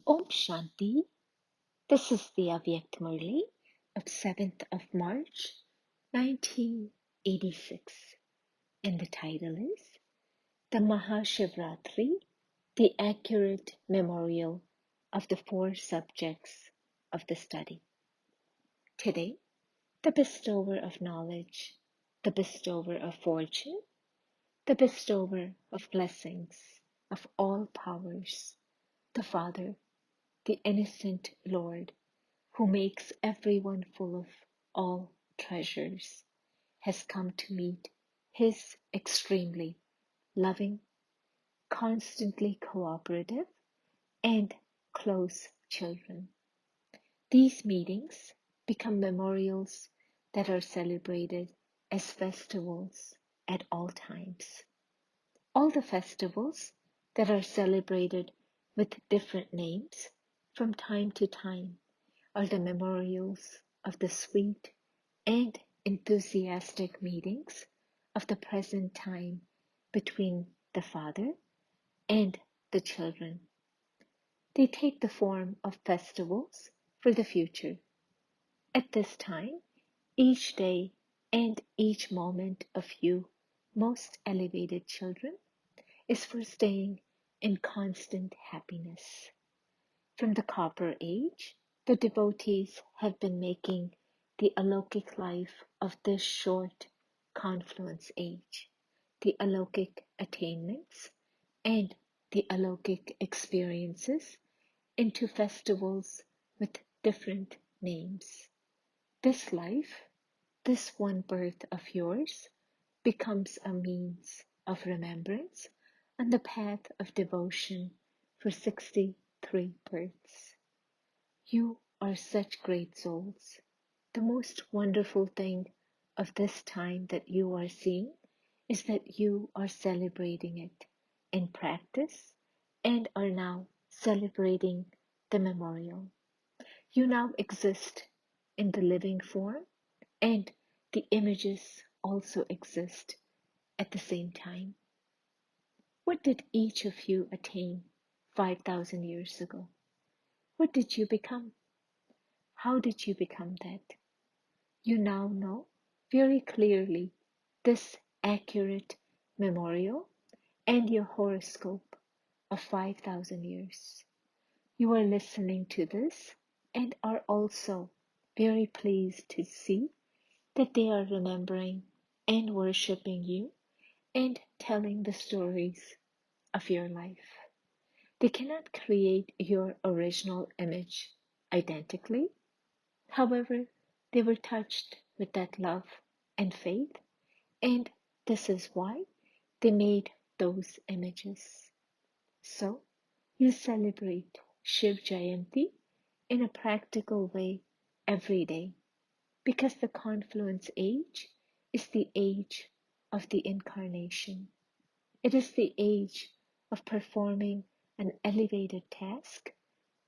Om Shanti. This is the Avyakt Murli of 7th of March, 1986. And the title is The Maha Shiv Ratri, the accurate memorial of the 4 subjects of the study. Today, the bestower of knowledge, the bestower of fortune, the bestower of blessings, of all powers, the Father, the innocent Lord, who makes everyone full of all treasures, has come to meet his extremely loving, constantly cooperative, and close children. These meetings become memorials that are celebrated as festivals at all times. All the festivals that are celebrated with different names from time to time are the memorials of the sweet and enthusiastic meetings of the present time between the Father and the children. They take the form of festivals for the future. At this time, each day and each moment of you, most elevated children, is for staying in constant happiness. From the Copper Age, the devotees have been making the alokik life of this short confluence age, the alokik attainments, and the alokik experiences into festivals with different names. This life, this one birth of yours, becomes a means of remembrance on the path of devotion for 63 births. You are such great souls. The most wonderful thing of this time that you are seeing is that you are celebrating it in practice and are now celebrating the memorial. You now exist in the living form, and the images also exist at the same time. What did each of you attain 5,000 years ago? What did you become? How did you become that? You now know very clearly this accurate memorial and your horoscope of 5,000 years. You are listening to this and are also very pleased to see that they are remembering and worshipping you and telling the stories of your life. They cannot create your original image identically. However, they were touched with that love and faith, and this is why they made those images. So, you celebrate Shiv Jayanti in a practical way every day, because the confluence age is the age of the incarnation. It is the age of performing an elevated task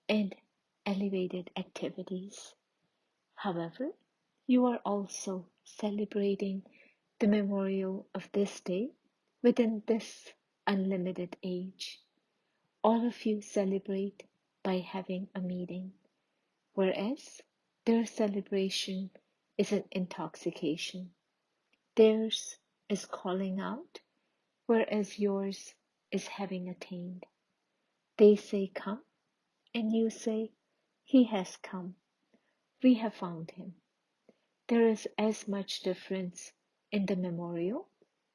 and elevated activities. However, you are also celebrating the memorial of this day within this unlimited age. All of you celebrate by having a meeting, whereas their celebration is an intoxication. Theirs is calling out, whereas yours is having attained. They say, "Come," and you say, "He has come. We have found him." There is as much difference in the memorial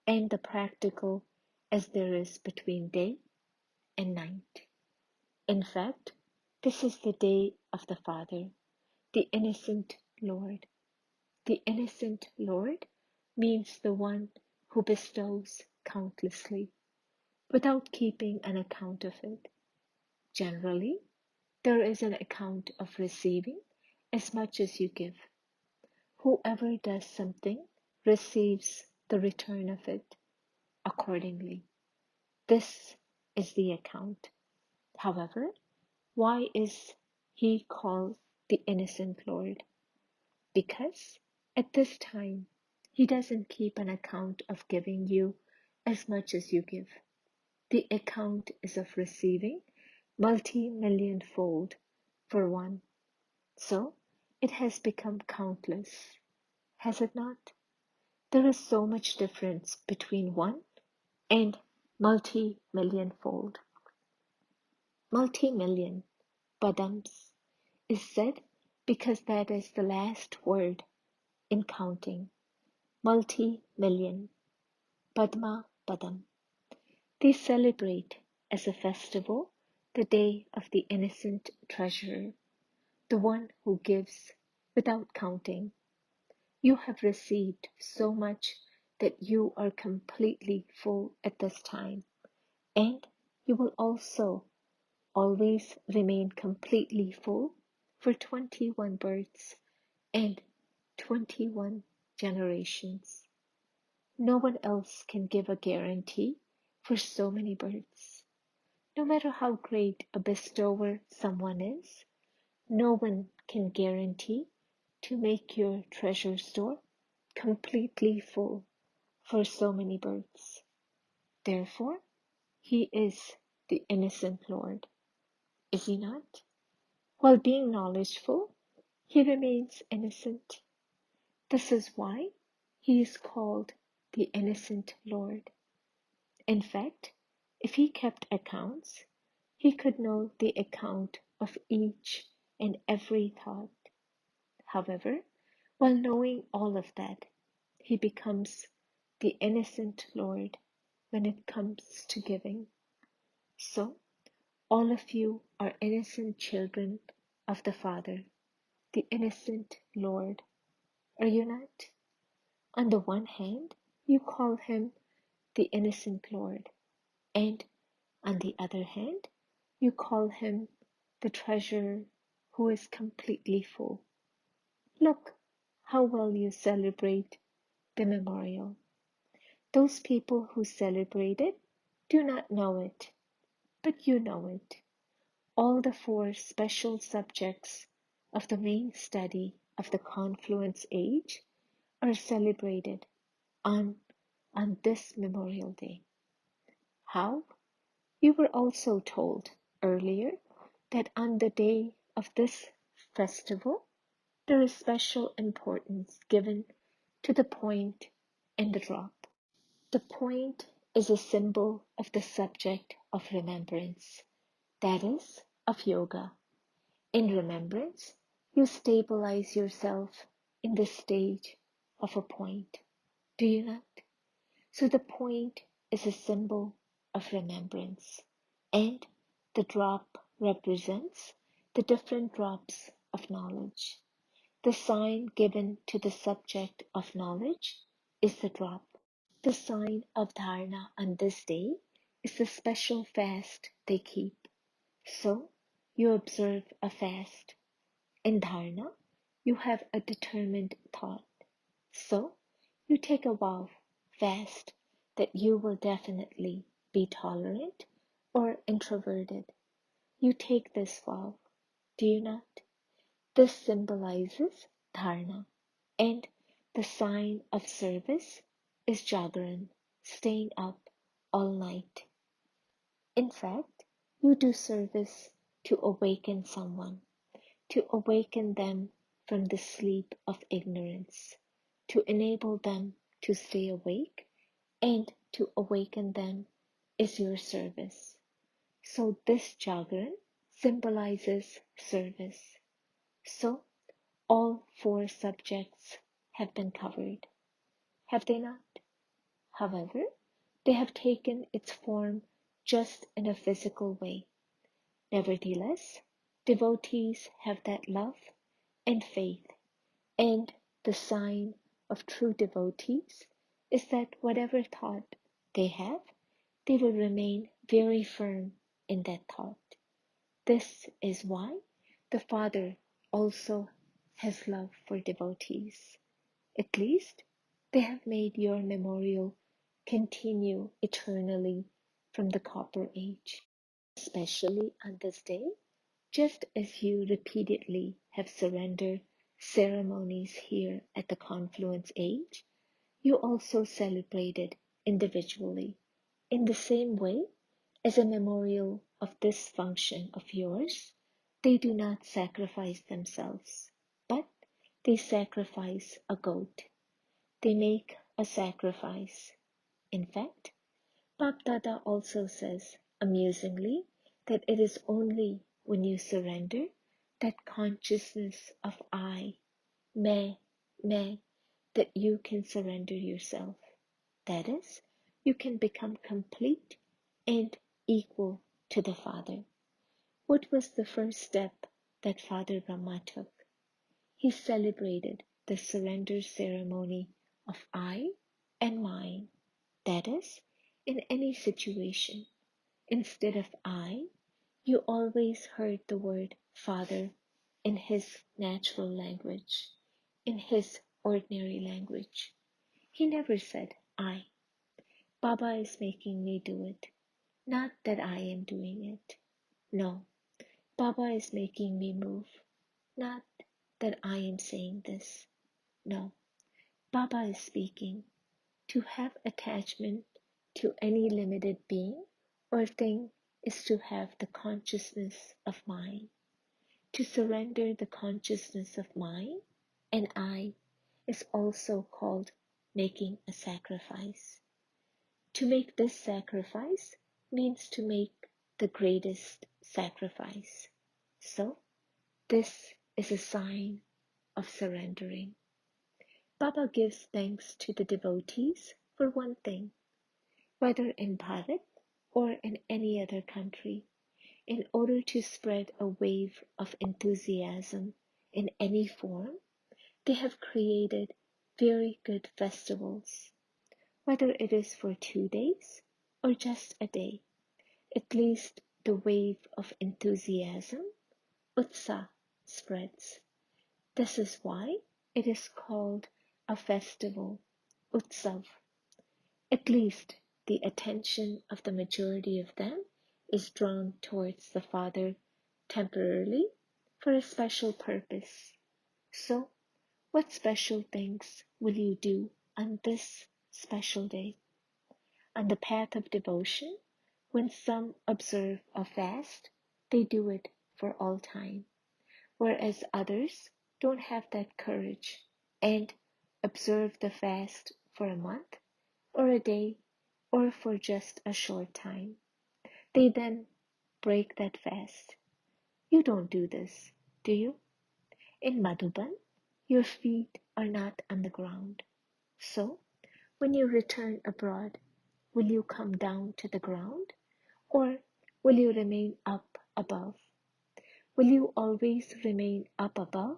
and the practical as there is between day and night. In fact, this is the day of the Father, the innocent Lord. The innocent Lord means the one who bestows countlessly, without keeping an account of it. Generally, there is an account of receiving as much as you give. Whoever does something receives the return of it accordingly. This is the account. However, why is he called the innocent Lord? Because at this time, he doesn't keep an account of giving you as much as you give. The account is of receiving multi-million fold for one. So it has become countless, has it not? There is so much difference between one and multi-million fold. Multi-million, padams, is said because that is the last word in counting. Multi-million, padma padam. They celebrate as a festival the day of the innocent treasurer, the one who gives without counting. You have received so much that you are completely full at this time, and you will also always remain completely full for 21 births and 21 generations. No one else can give a guarantee for so many births. No matter how great a bestower someone is, no one can guarantee to make your treasure store completely full for so many births. Therefore, he is the innocent Lord, is he not? While being knowledgeful, he remains innocent. This is why he is called the innocent Lord. In fact, if he kept accounts, he could know the account of each and every thought. However, while knowing all of that, he becomes the innocent Lord when it comes to giving. So, all of you are innocent children of the Father, the innocent Lord, are you not? On the one hand, you call him the innocent Lord, and on the other hand, you call him the treasurer who is completely full. Look how well you celebrate the memorial. Those people who celebrate it do not know it, but you know it. All the four special subjects of the main study of the confluence age are celebrated on this Memorial Day. How? You were also told earlier that on the day of this festival, there is special importance given to the point and the drop. The point is a symbol of the subject of remembrance, that is, of yoga. In remembrance, you stabilize yourself in the stage of a point. Do you not? So the point is a symbol of remembrance, and the drop represents the different drops of knowledge. The sign given to the subject of knowledge is the drop. The sign of dharana on this day is the special fast they keep. So you observe a fast. In dharana, you have a determined thought. So you take a vow, fast, that you will definitely be tolerant or introverted. You take this vow, do you not? This symbolizes dharana, and the sign of service is jagaran, staying up all night. In fact, you do service to awaken someone, to awaken them from the sleep of ignorance, to enable them to stay awake, and to awaken them is your service. So this jagaran symbolizes service. So all four subjects have been covered, have they not? However, they have taken its form just in a physical way. Nevertheless, devotees have that love and faith, and the sign of true devotees is that whatever thought they have, they will remain very firm in that thought. This is why the Father also has love for devotees. At least they have made your memorial continue eternally from the Copper Age. Especially on this day, just as you repeatedly have surrendered ceremonies here at the Confluence Age, you also celebrated individually in the same way as a memorial of this function of yours, they do not sacrifice themselves, but they sacrifice a goat. They make a sacrifice. In fact, Bap Dada also says, amusingly, that it is only when you surrender that consciousness of I, me, that you can surrender yourself. That is, you can become complete and equal to the Father. What was the first step that Father Brahma took? He celebrated the surrender ceremony of I and mine. That is, in any situation, instead of I, you always heard the word Father in his natural language, in his ordinary language. He never said I. Baba is making me do it, not that I am doing it. No, Baba is making me move, not that I am saying this. No, Baba is speaking. To have attachment to any limited being or thing is to have the consciousness of mine. To surrender the consciousness of mine and I is also called making a sacrifice. To make this sacrifice means to make the greatest sacrifice. So, this is a sign of surrendering. Baba gives thanks to the devotees for one thing, whether in Bharat or in any other country, in order to spread a wave of enthusiasm in any form, they have created very good festivals, whether it is for 2 days or just a day. At least the wave of enthusiasm, utsaha, spreads. This is why it is called a festival, utsav. At least the attention of the majority of them is drawn towards the Father temporarily for a special purpose. So, what special things will you do on this special day? On the path of devotion, when some observe a fast, they do it for all time, whereas others don't have that courage and observe the fast for a month or a day or for just a short time. They then break that fast. You don't do this, do you? In Madhuban, your feet are not on the ground. So, when you return abroad, will you come down to the ground or will you remain up above? Will you always remain up above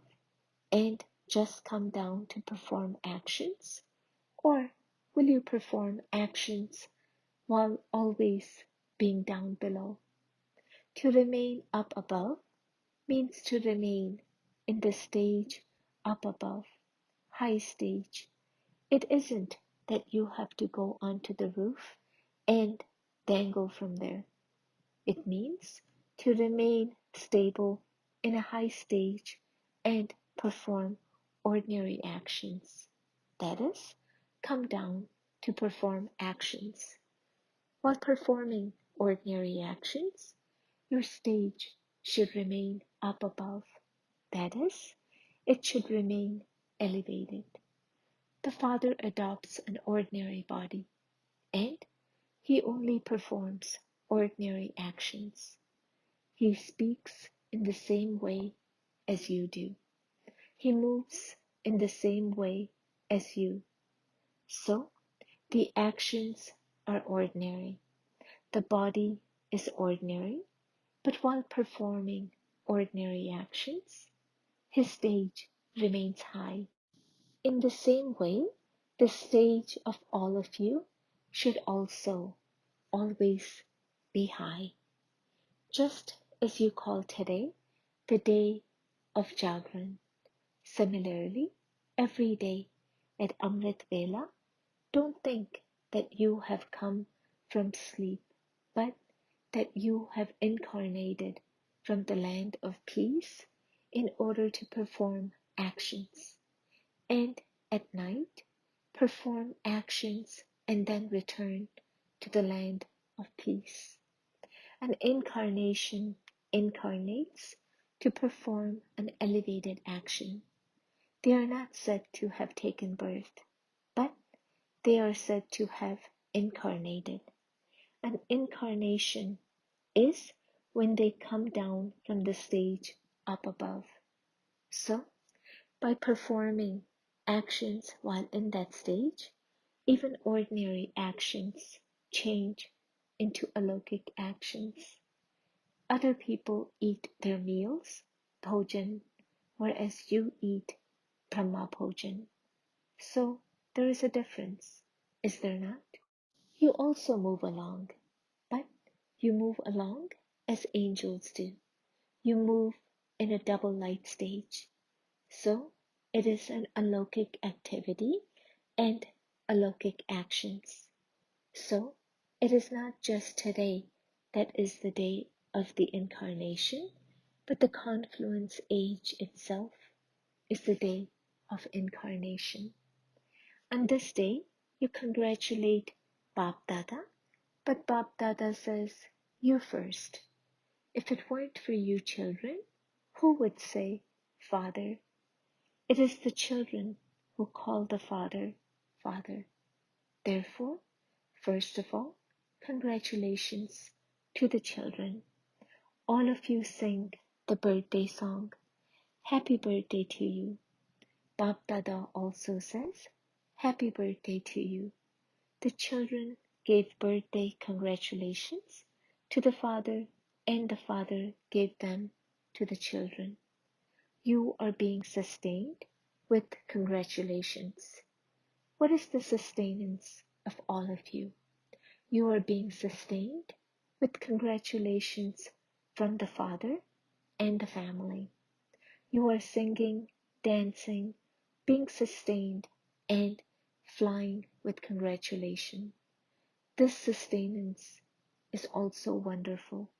and just come down to perform actions? Or will you perform actions while always being down below? To remain up above means to remain in the stage up above, high stage. It isn't that you have to go onto the roof and dangle from there. It means to remain stable in a high stage and perform ordinary actions. That is, come down to perform actions. While performing ordinary actions, your stage should remain up above. That is, it should remain elevated. The Father adopts an ordinary body, and he only performs ordinary actions. He speaks in the same way as you do. He moves in the same way as you. So, the actions are ordinary. The body is ordinary, but while performing ordinary actions, his stage remains high. In the same way, the stage of all of you should also always be high. Just as you call today the day of Jagran, similarly, every day at Amrit Vela, don't think that you have come from sleep, but that you have incarnated from the land of peace in order to perform actions. And at night, perform actions and then return to the land of peace. An incarnation incarnates to perform an elevated action. They are not said to have taken birth, but they are said to have incarnated. An incarnation is when they come down from the stage up above. So, by performing actions while in that stage, even ordinary actions change into alokik actions. Other people eat their meals, bhojan, whereas you eat Brahma bhojan. So there is a difference, is there not? You also move along, but you move along as angels do. You move in a double light stage. So it is an alokik activity and alokik actions. So it is not just today that is the day of the incarnation, but the confluence age itself is the day of incarnation. On this day, you congratulate Bap Dada, but Bap Dada says, you first. If it weren't for you children, who would say, Father? It is the children who call the Father, Father. Therefore, first of all, congratulations to the children. All of you sing the birthday song. Happy birthday to you. Bap Dada also says, Happy birthday to you. The children gave birthday congratulations to the father, and the father gave them to the children. You are being sustained with congratulations. What is the sustenance of all of you? You are being sustained with congratulations from the father and the family. You are singing, dancing, being sustained, and flying with congratulation. This sustenance is also wonderful.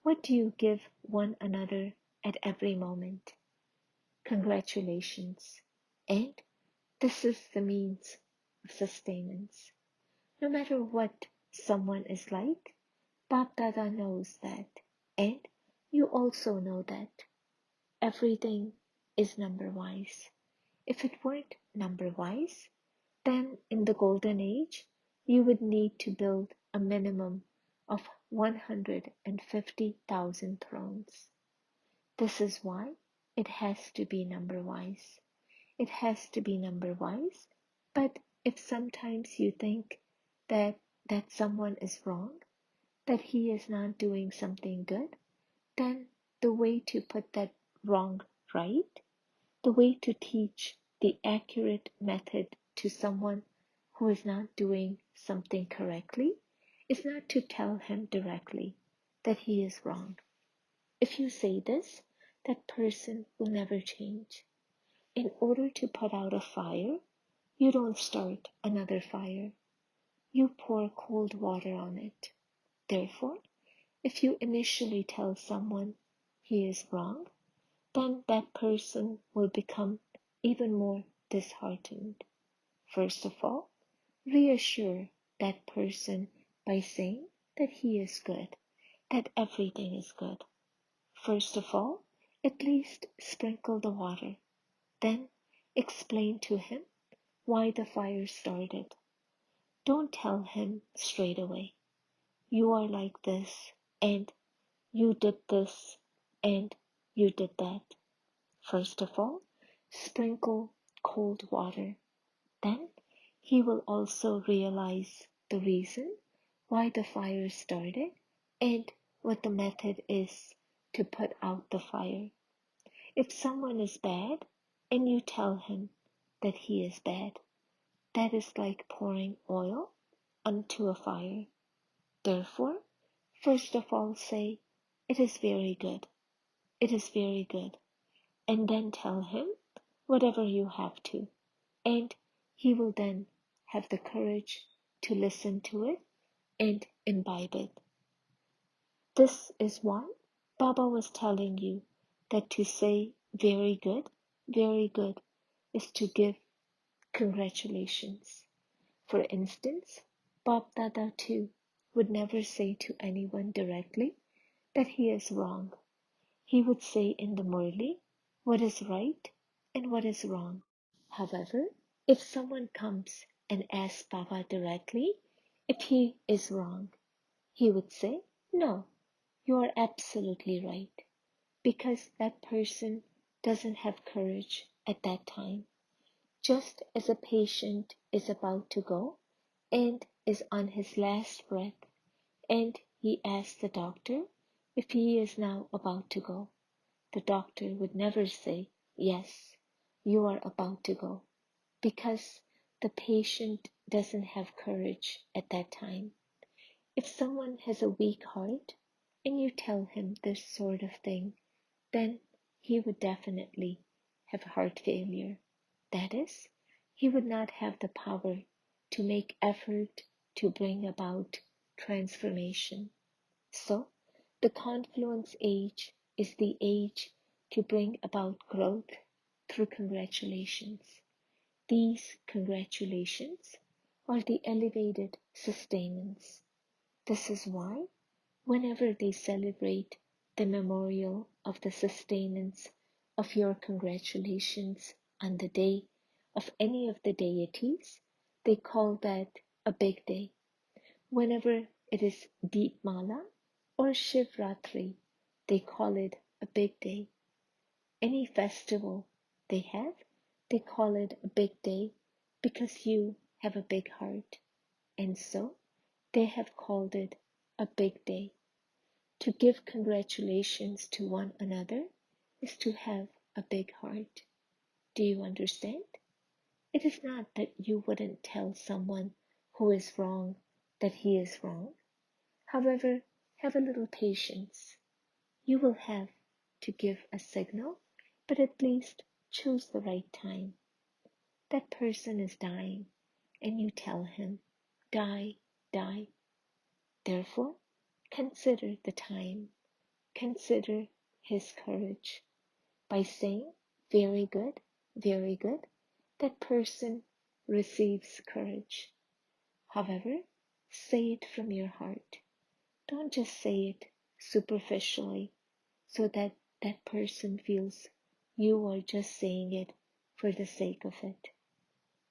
What do you give one another at every moment? Congratulations. And this is the means of sustenance. No matter what someone is like, Bap Dada knows that. And you also know that. Everything is number-wise. If it weren't number-wise, then in the golden age, you would need to build a minimum of 150,000 thrones. This is why it has to be number-wise. It has to be number-wise, but if sometimes you think that someone is wrong, that he is not doing something good, then the way to put that wrong right, the way to teach the accurate method to someone who is not doing something correctly is not to tell him directly that he is wrong. If you say this, that person will never change. In order to put out a fire, you don't start another fire. You pour cold water on it. Therefore, if you initially tell someone he is wrong, then that person will become even more disheartened. First of all, reassure that person by saying that he is good, that everything is good. First of all, at least sprinkle the water. Then explain to him why the fire started. Don't tell him straight away, you are like this, and you did this, and you did that. First of all, sprinkle cold water. Then he will also realize the reason why the fire started and what the method is to put out the fire. If someone is bad and you tell him that he is bad, that is like pouring oil onto a fire. Therefore, first of all say, it is very good. It is very good. And then tell him whatever you have to. And he will then have the courage to listen to it and imbibe it. This is why Baba was telling you that to say very good is to give congratulations. For instance, Bab Dada too would never say to anyone directly that he is wrong. He would say in the Murli what is right and what is wrong. However, if someone comes and asks Baba directly if he is wrong, he would say, "No, you are absolutely right," because that person doesn't have courage at that time. Just as a patient is about to go and is on his last breath, and he asks the doctor if he is now about to go, the doctor would never say, "Yes, you are about to go," because the patient doesn't have courage at that time. If someone has a weak heart and you tell him this sort of thing, then he would definitely have heart failure. That is, he would not have the power to make effort to bring about transformation. So, the confluence age is the age to bring about growth through congratulations. These congratulations are the elevated sustenance. This is why, whenever they celebrate the memorial of the sustenance of your congratulations on the day of any of the deities, they call that a big day. Whenever it is Deepmala or Shiv Ratri, they call it a big day. Any festival they have, they call it a big day because you have a big heart. And so they have called it a big day. To give congratulations to one another is to have a big heart. Do you understand? It is not that you wouldn't tell someone who is wrong that he is wrong. However, have a little patience. You will have to give a signal, but at least choose the right time. That person is dying, and you tell him, "Die, die." Therefore, consider the time. Consider his courage. By saying, very good, that person receives courage. However, say it from your heart. Don't just say it superficially so that that person feels you are just saying it for the sake of it.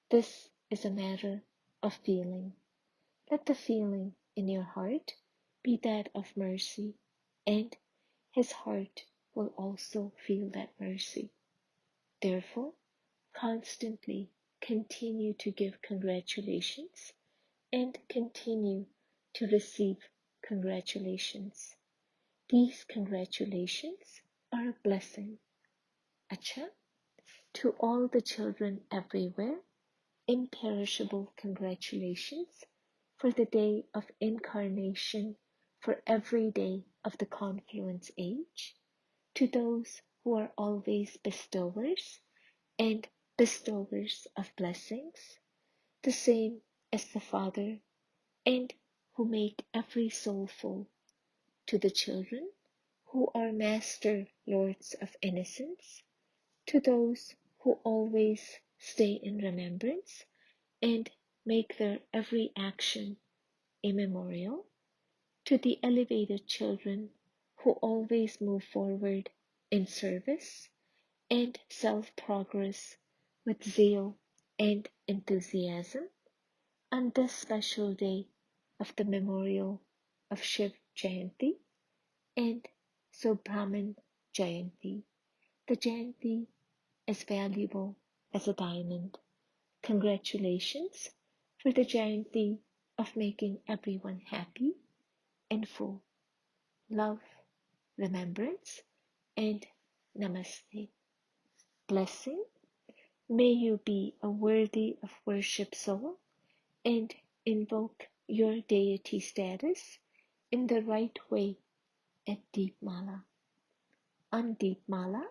This is a matter of feeling. Let the feeling in your heart be that of mercy, and his heart will also feel that mercy. Therefore, constantly continue to give congratulations and continue to receive congratulations. These congratulations are a blessing. Acha, to all the children everywhere, imperishable congratulations for the day of incarnation for every day of the confluence age. To those who are always bestowers and bestowers of blessings, the same as the Father, and who make every soul full. To the children who are master lords of innocence, to those who always stay in remembrance and make their every action a memorial, to the elevated children who always move forward in service and self-progress with zeal and enthusiasm, on this special day of the memorial of Shiv Jayanti and Subramanian Jayanti. The Jayanti is valuable as a diamond. Congratulations for the Jayanti of making everyone happy and full. Love, remembrance, and namaste. Blessing. May you be a worthy of worship soul and invoke your deity status in the right way at Deepmala. On Deepmala,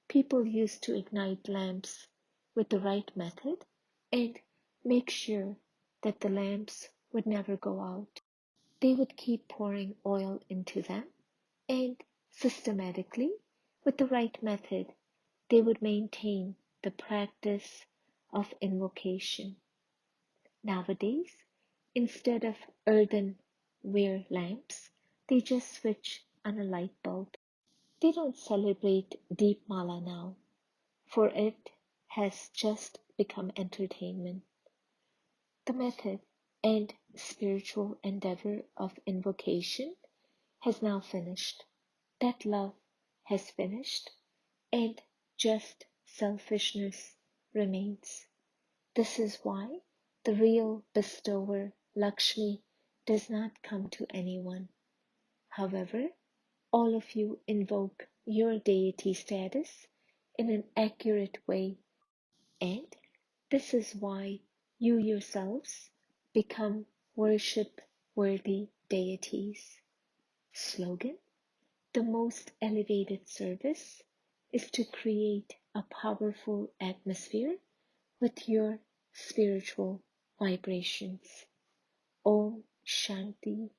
people used to ignite lamps with the right method and make sure that the lamps would never go out. They would keep pouring oil into them, and systematically, with the right method, they would maintain the practice of invocation. Nowadays, instead of earthen wear lamps, they just switch on a light bulb. They don't celebrate Deep Mala now, for it has just become entertainment. The method and spiritual endeavor of invocation has now finished. That love has finished, and just selfishness remains. This is why the real bestower, Lakshmi, does not come to anyone. However, all of you invoke your deity status in an accurate way, and this is why you yourselves become worship-worthy deities. Slogan: the most elevated service is to create a powerful atmosphere with your spiritual vibrations. Om Shanti.